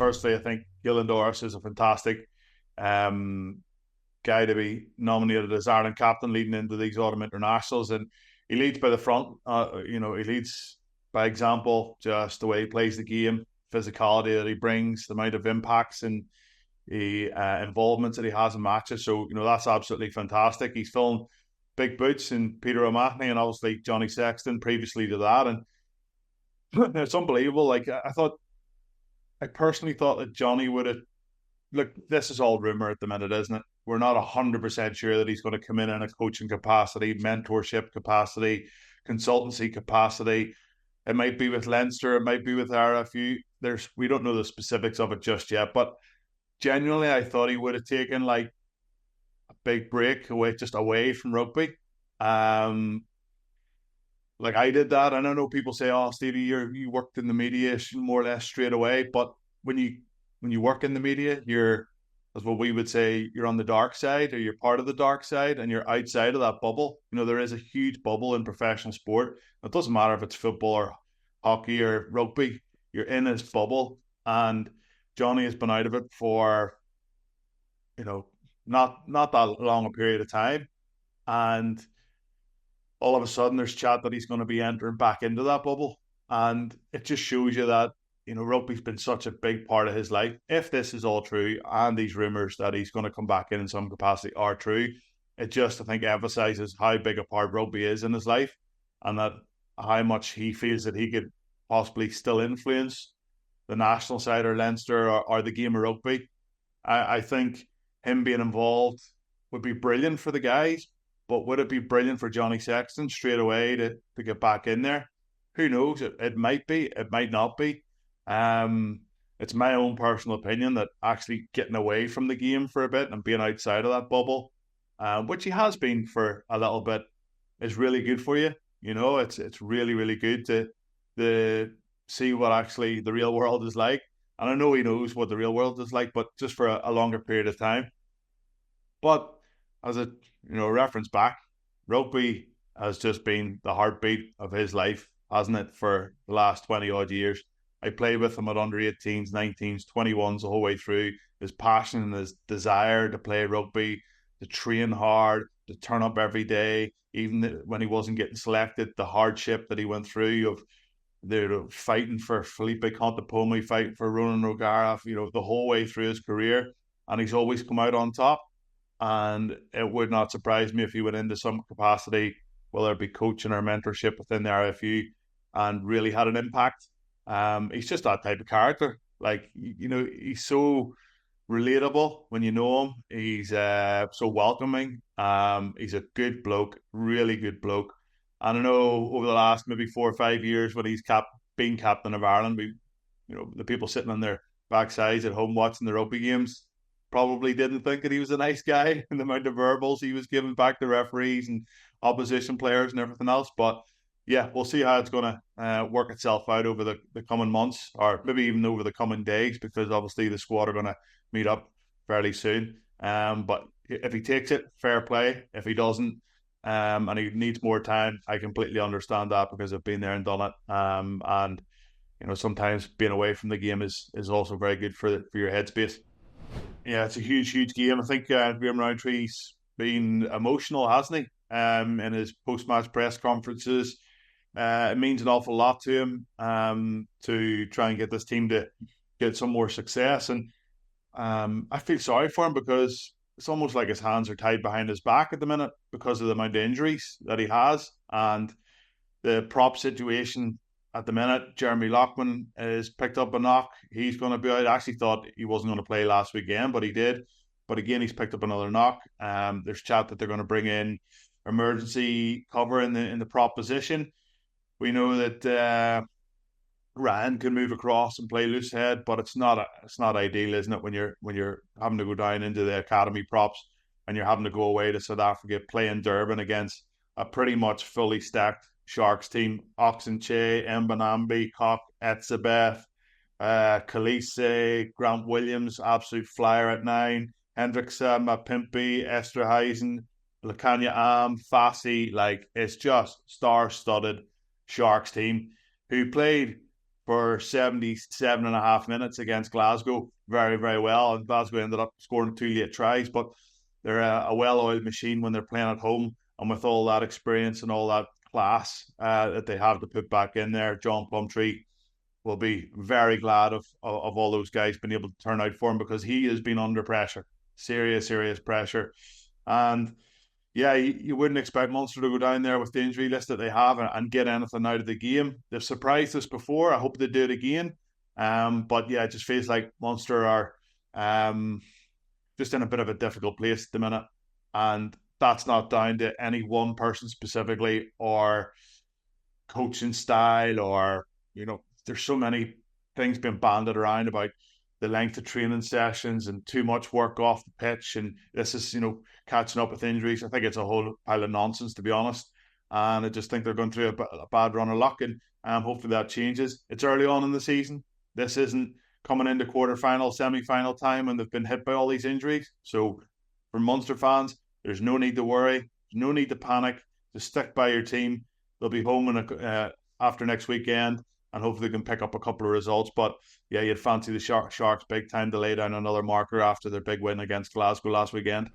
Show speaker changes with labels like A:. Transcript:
A: firstly, I think Gillen Doris is a fantastic um, guy to be nominated as Ireland captain leading into these autumn internationals, and he leads by the front. He leads by example, just the way he plays the game, physicality that he brings, the amount of impacts and the involvements that he has in matches. So that's absolutely fantastic. He's filling big boots in Peter O'Mahony and obviously Johnny Sexton previously to that, and it's unbelievable. I personally thought that Johnny would have. Look, this is all rumor at the minute, isn't it? We're not 100% sure that he's going to come in a coaching capacity, mentorship capacity, consultancy capacity. It might be with Leinster, it might be with RFU. We don't know the specifics of it just yet, but genuinely, I thought he would have taken like a big break away from rugby. Like I did that, and I know people say, "Oh, Stevie, you worked in the media more or less straight away." But when you work in the media, you're, as what we would say, you're on the dark side, or you're part of the dark side, and you're outside of that bubble. There is a huge bubble in professional sport. It doesn't matter if it's football or hockey or rugby. You're in this bubble, and Johnny has been out of it for not that long a period of time, and all of a sudden there's chat that he's going to be entering back into that bubble. And it just shows you that, rugby's been such a big part of his life. If this is all true and these rumours that he's going to come back in some capacity are true, it just, I think, emphasises how big a part rugby is in his life, and that how much he feels that he could possibly still influence the national side or Leinster or the game of rugby. I think him being involved would be brilliant for the guys, but would it be brilliant for Johnny Sexton straight away to get back in there? Who knows? It might be. It might not be. It's my own personal opinion that actually getting away from the game for a bit and being outside of that bubble, which he has been for a little bit, is really good for you. It's really, really good to see what actually the real world is like. And I know he knows what the real world is like, but just for a longer period of time. But as a reference back, rugby has just been the heartbeat of his life, hasn't it, for the last 20 odd years. I played with him at under 18s, 19s, 21s the whole way through. His passion and his desire to play rugby, to train hard, to turn up every day, even when he wasn't getting selected, the hardship that he went through of fighting for Felipe Contepomi, fighting for Ronan O'Gara, the whole way through his career. And he's always come out on top. And it would not surprise me if he went into some capacity, whether it be coaching or mentorship within the RFU, and really had an impact. He's just that type of character. He's so relatable when you know him. He's so welcoming. He's a good bloke, really good bloke. And I know over the last maybe 4 or 5 years when he's been captain of Ireland, the people sitting on their backsides at home watching the rugby games probably didn't think that he was a nice guy and the amount of verbals he was giving back to referees and opposition players and everything else. But yeah, we'll see how it's going to work itself out over the coming months, or maybe even over the coming days, because obviously the squad are going to meet up fairly soon. But if he takes it, fair play. If he doesn't, and he needs more time, I completely understand that, because I've been there and done it. And sometimes being away from the game is also very good for your headspace. Yeah, it's a huge, huge game. I think Graham Roundtree's been emotional, hasn't he? In his post-match press conferences, it means an awful lot to him to try and get this team to get some more success. And I feel sorry for him, because it's almost like his hands are tied behind his back at the minute because of the amount of injuries that he has, and the prop situation at the minute. Jeremy Loughman has picked up a knock. He's going to be out. I actually thought he wasn't going to play last weekend, but he did. But again, he's picked up another knock. There's chat that they're going to bring in emergency cover in the prop position. We know that Ryan can move across and play loose head, but it's not ideal, isn't it, when you're having to go down into the academy props and you're having to go away to South Africa, play in Durban against a pretty much fully stacked Sharks team. Oxenche, Mbanambi, Cock, Etzebeth, Khaleesi, Grant Williams, absolute flyer at 9, Hendrickson, Mapimpi, Esterhuizen, Lacanya Am, Fassi. It's just star-studded Sharks team who played for 77.5 minutes against Glasgow very, very well. And Glasgow ended up scoring 2 late tries, but they're a well-oiled machine when they're playing at home. And with all that experience and all that class that they have to put back in there, John Plumtree will be very glad of all those guys being able to turn out for him, because he has been under pressure, serious, serious pressure. And yeah, you wouldn't expect Munster to go down there with the injury list that they have and get anything out of the game. They've surprised us before. I hope they do it again. But yeah, it just feels like Munster are just in a bit of a difficult place at the minute. And that's not down to any one person specifically or coaching style, or there's so many things being banded around about the length of training sessions and too much work off the pitch, and this is catching up with injuries. I think it's a whole pile of nonsense, to be honest, and I just think they're going through a bad run of luck, and hopefully that changes. It's early on in the season. This isn't coming into quarter-final, semi-final time, and they've been hit by all these injuries. So for Munster fans, there's no need to worry, there's no need to panic. Just stick by your team. They'll be home after next weekend, and hopefully they can pick up a couple of results. But yeah, you'd fancy the Sharks big time to lay down another marker after their big win against Glasgow last weekend.